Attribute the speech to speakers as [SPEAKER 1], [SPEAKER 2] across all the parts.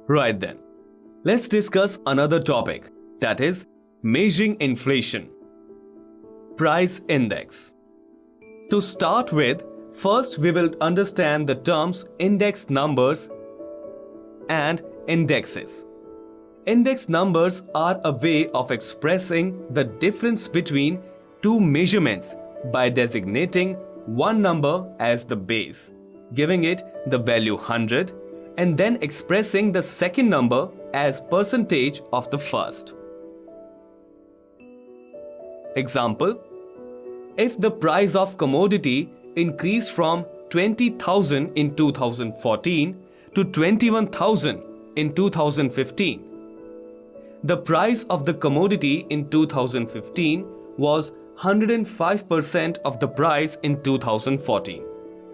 [SPEAKER 1] Right then, let's discuss another topic, that is measuring inflation. Price index. To start with, first we will understand the terms index numbers and indexes. Index numbers are a way of expressing the difference between two measurements by designating one number as the base, giving it the value 100, and then expressing the second number as percentage of the first. Example: if the price of commodity increased from 20,000 in 2014 to 21,000 in 2015, the price of the commodity in 2015 was 105% of the price in 2014.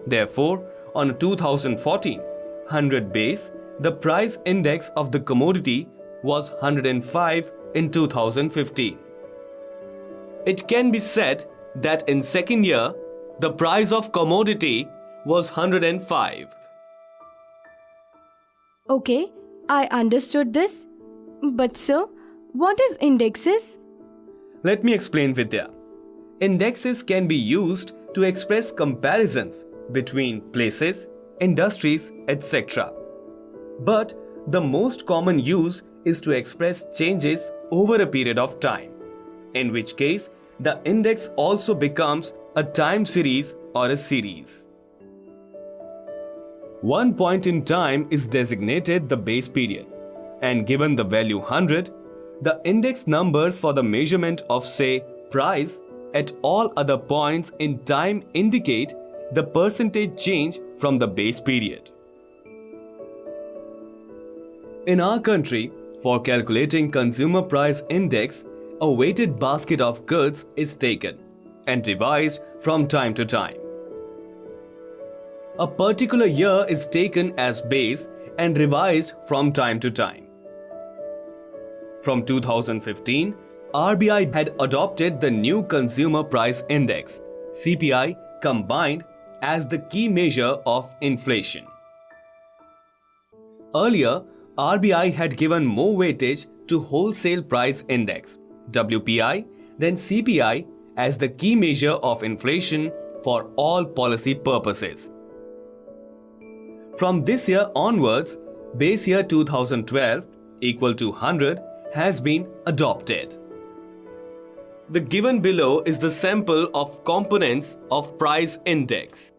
[SPEAKER 1] Therefore, on a 2014 100 base, the price index of the commodity was 105 in 2015. It can be said that in second year, the price of commodity was 105.
[SPEAKER 2] Okay, I understood this. But sir, what is indexes?
[SPEAKER 1] Let me explain, Vidya. Indexes can be used to express comparisons between places, industries, etc. But the most common use is to express changes over a period of time, in which case the index also becomes a time series or a series. One point in time is designated the base period, and given the value 100, the index numbers for the measurement of, say, price at all other points in time indicate the percentage change from the base period. In our country, for calculating consumer price index, a weighted basket of goods is taken and revised from time to time. A particular year is taken as base and revised from time to time. From 2015, RBI had adopted the new Consumer Price Index, CPI, combined as the key measure of inflation. Earlier, RBI had given more weightage to Wholesale Price Index, WPI, than CPI as the key measure of inflation for all policy purposes. From this year onwards, base year 2012 equal to 100 has been adopted. The given below is the sample of components of price index.